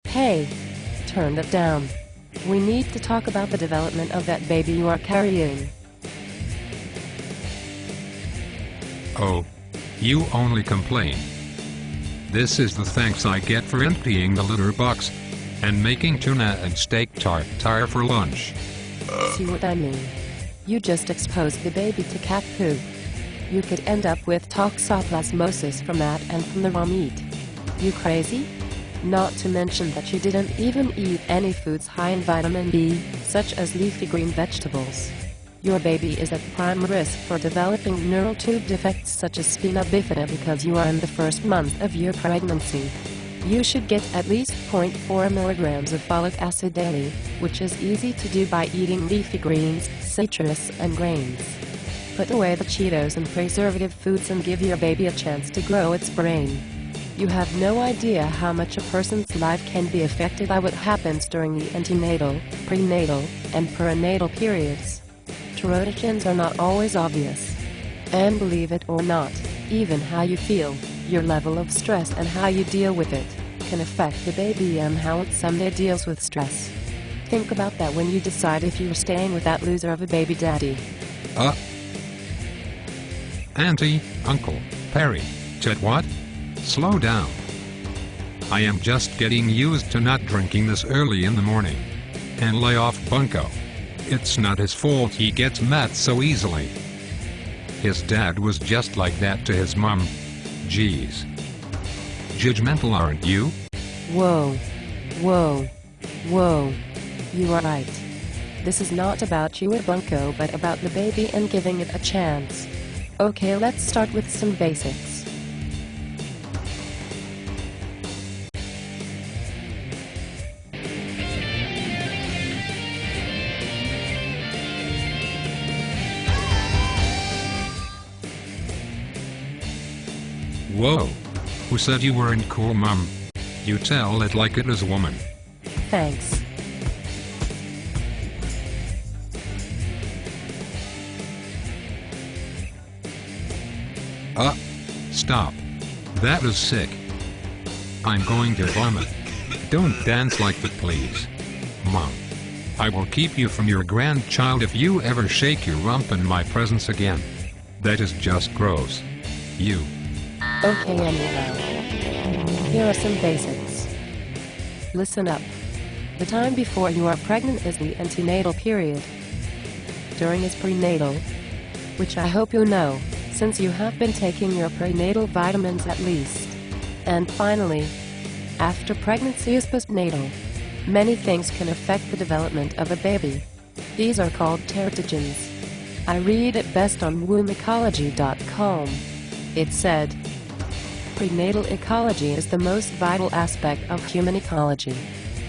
Hey, turn that down. We need to talk about the development of that baby you are carrying. Oh, you only complain. This is the thanks I get for emptying the litter box and making tuna and steak tartare for lunch. See what I mean? You just exposed the baby to cat poo. You could end up with toxoplasmosis from that and from the raw meat. You crazy? Not to mention that you didn't even eat any foods high in vitamin B, such as leafy green vegetables. Your baby is at prime risk for developing neural tube defects such as spina bifida because you are in the first month of your pregnancy. You should get at least 0.4 milligrams of folic acid daily, which is easy to do by eating leafy greens, citrus, and grains. Put away the Cheetos and preservative foods and give your baby a chance to grow its brain. You have no idea how much a person's life can be affected by what happens during the antenatal, prenatal, and perinatal periods. Teratogens are not always obvious. And believe it or not, even how you feel, your level of stress and how you deal with it, can affect the baby and how it someday deals with stress. Think about that when you decide if you're staying with that loser of a baby daddy. Auntie, Uncle, Perry, Chet what? Slow down. I am just getting used to not drinking this early in the morning. And lay off Bunko. It's not his fault he gets mad so easily. His dad was just like that to his mom. Jeez. Judgmental, aren't you? Whoa. Whoa. Whoa. You are right. This is not about you or Bunko but about the baby and giving it a chance. Okay, let's start with some basics. Whoa. Who said you weren't cool, Mom? You tell it like it is a woman. Thanks. Stop. That is sick. I'm going to vomit. Don't dance like that, please. Mom. I will keep you from your grandchild if you ever shake your rump in my presence again. That is just gross. You. Okay, anyhow. Here are some basics. Listen up. The time before you are pregnant is the antenatal period. During is prenatal, which I hope you know, since you have been taking your prenatal vitamins at least. And finally, after pregnancy is postnatal. Many things can affect the development of a baby. These are called teratogens. I read it best on wombecology.com. It said, prenatal ecology is the most vital aspect of human ecology.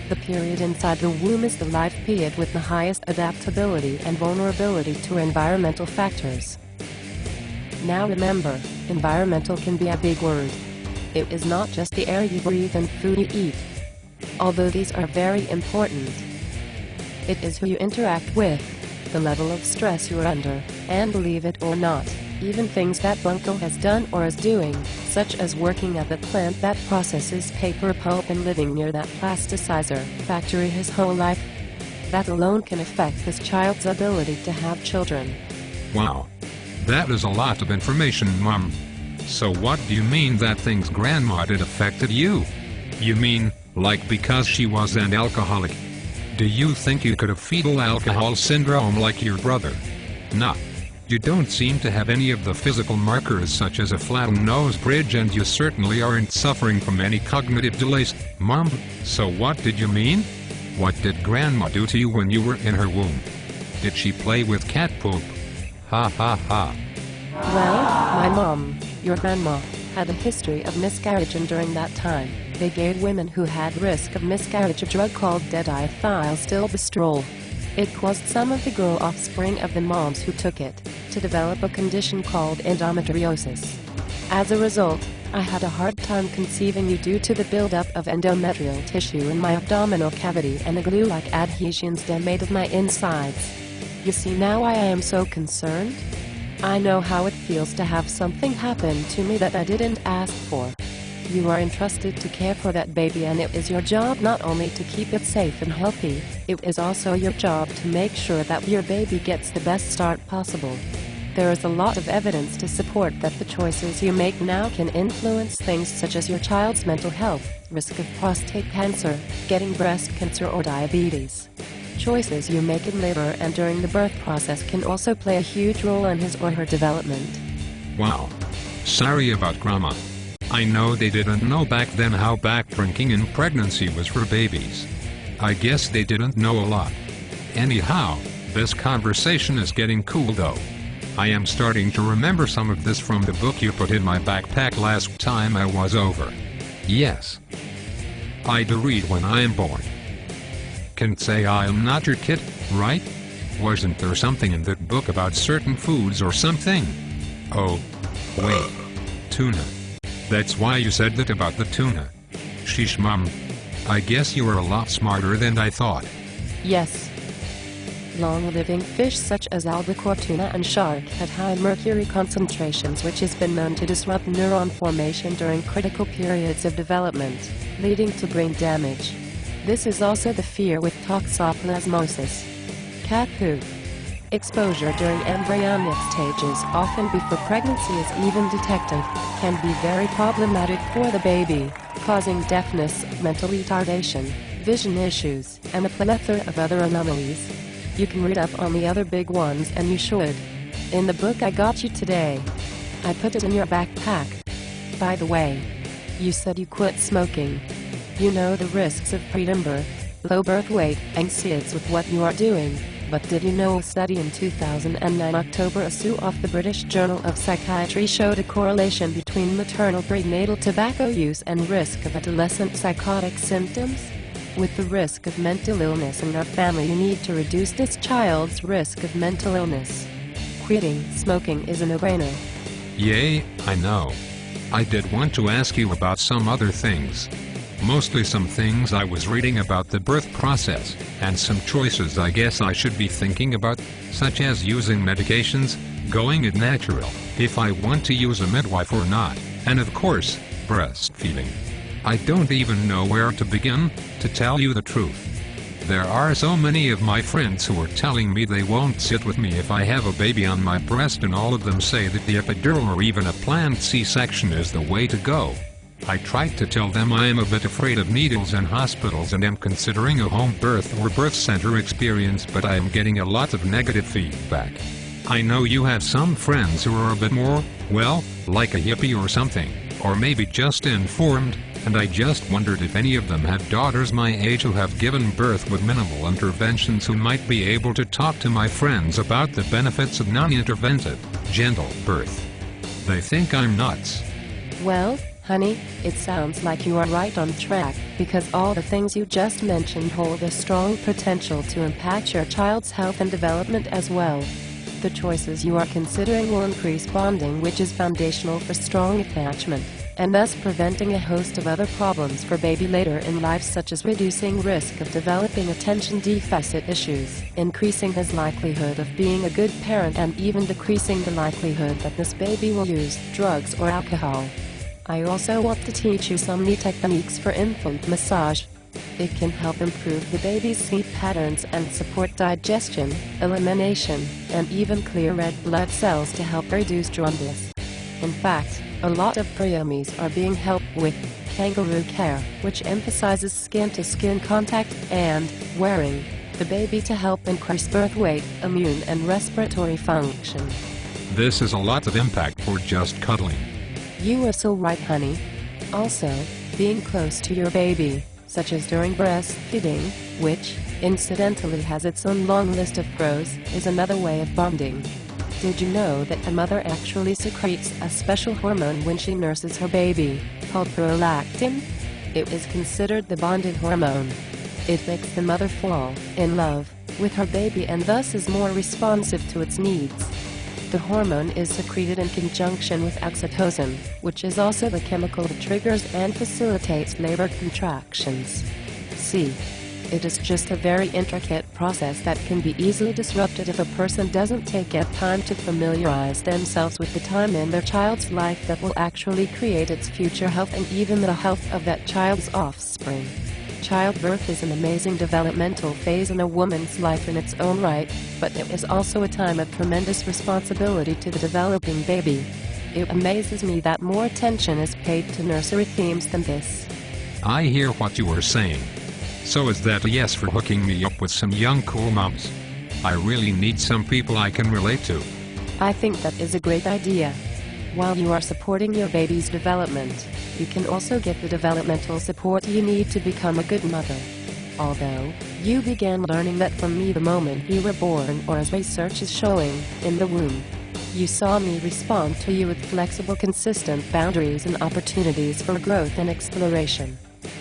The period inside the womb is the life period with the highest adaptability and vulnerability to environmental factors. Now remember, environmental can be a big word. It is not just the air you breathe and food you eat. Although these are very important. It is who you interact with, the level of stress you are under, and believe it or not, even things that Bunko has done or is doing, such as working at the plant that processes paper pulp and living near that plasticizer factory his whole life. That alone can affect this child's ability to have children. Wow. That is a lot of information, Mom. So what do you mean that things Grandma did affected you? You mean, like because she was an alcoholic? Do you think you could have fetal alcohol syndrome like your brother? Nah. You don't seem to have any of the physical markers such as a flattened nose bridge, and you certainly aren't suffering from any cognitive delays, Mom. So what did you mean? What did Grandma do to you when you were in her womb? Did she play with cat poop? Ha ha ha. Well, my mom, your grandma, had a history of miscarriage, and during that time, they gave women who had risk of miscarriage a drug called diethylstilbestrol. It caused some of the girl offspring of the moms who took it to develop a condition called endometriosis. As a result, I had a hard time conceiving you due to the buildup of endometrial tissue in my abdominal cavity and the glue-like adhesions that made of my insides. You see now why I am so concerned? I know how it feels to have something happen to me that I didn't ask for. You are entrusted to care for that baby, and it is your job not only to keep it safe and healthy, it is also your job to make sure that your baby gets the best start possible. There is a lot of evidence to support that the choices you make now can influence things such as your child's mental health, risk of prostate cancer, getting breast cancer or diabetes. Choices you make in labor and during the birth process can also play a huge role in his or her development. Wow. Sorry about Grandma. I know they didn't know back then how back drinking in pregnancy was for babies. I guess they didn't know a lot. Anyhow, this conversation is getting cool though. I am starting to remember some of this from the book you put in my backpack last time I was over. Yes. I do read when I am bored. Can't say I am not your kid, right? Wasn't there something in that book about certain foods or something? Oh, wait. Tuna. That's why you said that about the tuna. Sheesh, Mom. I guess you are a lot smarter than I thought. Yes. Long-living fish such as albacore, tuna and shark have high mercury concentrations, which has been known to disrupt neuron formation during critical periods of development, leading to brain damage. This is also the fear with toxoplasmosis. Cat poop. Exposure during embryonic stages, often before pregnancy is even detected, can be very problematic for the baby, causing deafness, mental retardation, vision issues, and a plethora of other anomalies. You can read up on the other big ones, and you should. In the book I got you today. I put it in your backpack. By the way, you said you quit smoking. You know the risks of preterm, low birth weight, and SIDS with what you are doing. But did you know a study in 2009 October issue of the British Journal of Psychiatry showed a correlation between maternal prenatal tobacco use and risk of adolescent psychotic symptoms? With the risk of mental illness in our family, you need to reduce this child's risk of mental illness. Quitting smoking is a no-brainer. Yay, I know. I did want to ask you about some other things. Mostly some things I was reading about the birth process, and some choices I guess I should be thinking about, such as using medications, going it natural, if I want to use a midwife or not, and of course, breastfeeding. I don't even know where to begin, to tell you the truth. There are so many of my friends who are telling me they won't sit with me if I have a baby on my breast, and all of them say that the epidural or even a planned C-section is the way to go. I tried to tell them I am a bit afraid of needles and hospitals and am considering a home birth or birth center experience, but I am getting a lot of negative feedback. I know you have some friends who are a bit more, well, like a hippie or something, or maybe just informed, and I just wondered if any of them have daughters my age who have given birth with minimal interventions, who might be able to talk to my friends about the benefits of non-interventive, gentle birth. They think I'm nuts. Well, honey, it sounds like you are right on track, because all the things you just mentioned hold a strong potential to impact your child's health and development as well. The choices you are considering will increase bonding, which is foundational for strong attachment, and thus preventing a host of other problems for baby later in life, such as reducing risk of developing attention deficit issues, increasing his likelihood of being a good parent, and even decreasing the likelihood that this baby will use drugs or alcohol. I also want to teach you some new techniques for infant massage. It can help improve the baby's sleep patterns and support digestion, elimination, and even clear red blood cells to help reduce jaundice. In fact, a lot of preemies are being helped with kangaroo care, which emphasizes skin-to-skin contact and wearing the baby to help increase birth weight, immune and respiratory function. This is a lot of impact for just cuddling. You are so right, honey. Also, being close to your baby, such as during breastfeeding, which, incidentally, has its own long list of pros, is another way of bonding. Did you know that a mother actually secretes a special hormone when she nurses her baby, called prolactin? It is considered the bonding hormone. It makes the mother fall in love with her baby and thus is more responsive to its needs. The hormone is secreted in conjunction with oxytocin, which is also the chemical that triggers and facilitates labor contractions. See It is just a very intricate process that can be easily disrupted if a person doesn't take time to familiarize themselves with the time in their child's life that will actually create its future health and even the health of that child's offspring. Childbirth is an amazing developmental phase in a woman's life in its own right, but it is also a time of tremendous responsibility to the developing baby. It amazes me that more attention is paid to nursery themes than this. I hear what you are saying. So is that a yes for hooking me up with some young cool moms? I really need some people I can relate to. I think that is a great idea. While you are supporting your baby's development, you can also get the developmental support you need to become a good mother. Although, you began learning that from me the moment you were born, or as research is showing, in the womb. You saw me respond to you with flexible, consistent boundaries and opportunities for growth and exploration.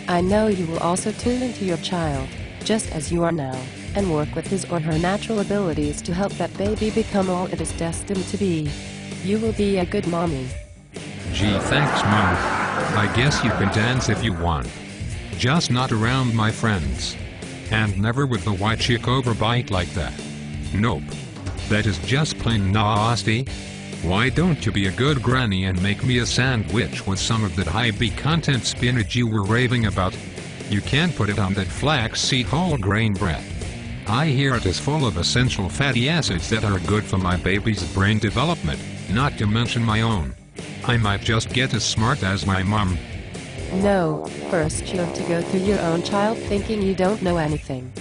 I know you will also tune into your child, just as you are now, and work with his or her natural abilities to help that baby become all it is destined to be. You will be a good mommy. Gee, thanks, Mom. I guess you can dance if you want. Just not around my friends. And never with the white chick overbite like that. Nope. That is just plain nasty. Why don't you be a good granny and make me a sandwich with some of that high-B content spinach you were raving about? You can't put it on that flaxseed whole grain bread. I hear it is full of essential fatty acids that are good for my baby's brain development, not to mention my own. I might just get as smart as my mom. No, first you have to go through your own child thinking you don't know anything.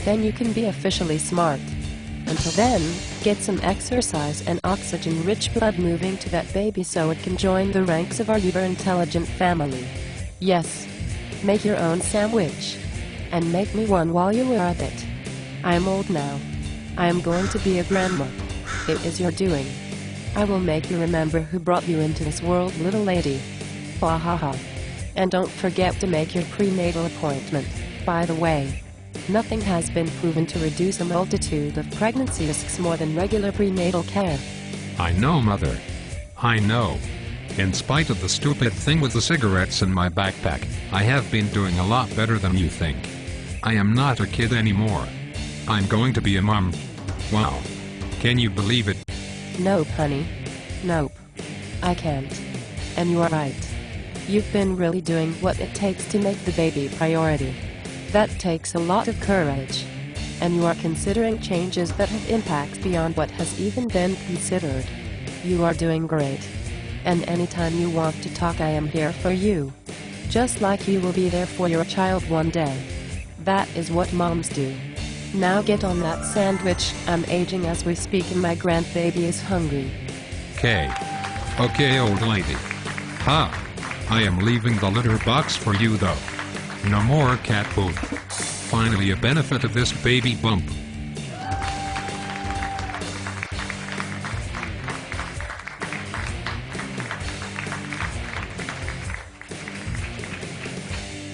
Then you can be officially smart. Until then, get some exercise and oxygen-rich blood moving to that baby so it can join the ranks of our uber-intelligent family. Yes, make your own sandwich. And make me one while you are at it. I am old now. I am going to be a grandma. It is your doing. I will make you remember who brought you into this world, little lady. Wahaha. And don't forget to make your prenatal appointment. By the way, nothing has been proven to reduce a multitude of pregnancy risks more than regular prenatal care. I know, Mother. I know. In spite of the stupid thing with the cigarettes in my backpack, I have been doing a lot better than you think. I am not a kid anymore. I'm going to be a mom. Wow. Can you believe it? Nope, honey. Nope. I can't. And you are right. You've been really doing what it takes to make the baby priority. That takes a lot of courage. And you are considering changes that have impacts beyond what has even been considered. You are doing great. And anytime you want to talk, I am here for you. Just like you will be there for your child one day. That is what moms do. Now get on that sandwich. I'm aging as we speak and my grandbaby is hungry. Okay, old lady. Ha! I am leaving the litter box for you though. No more cat poop. Finally a benefit of this baby bump.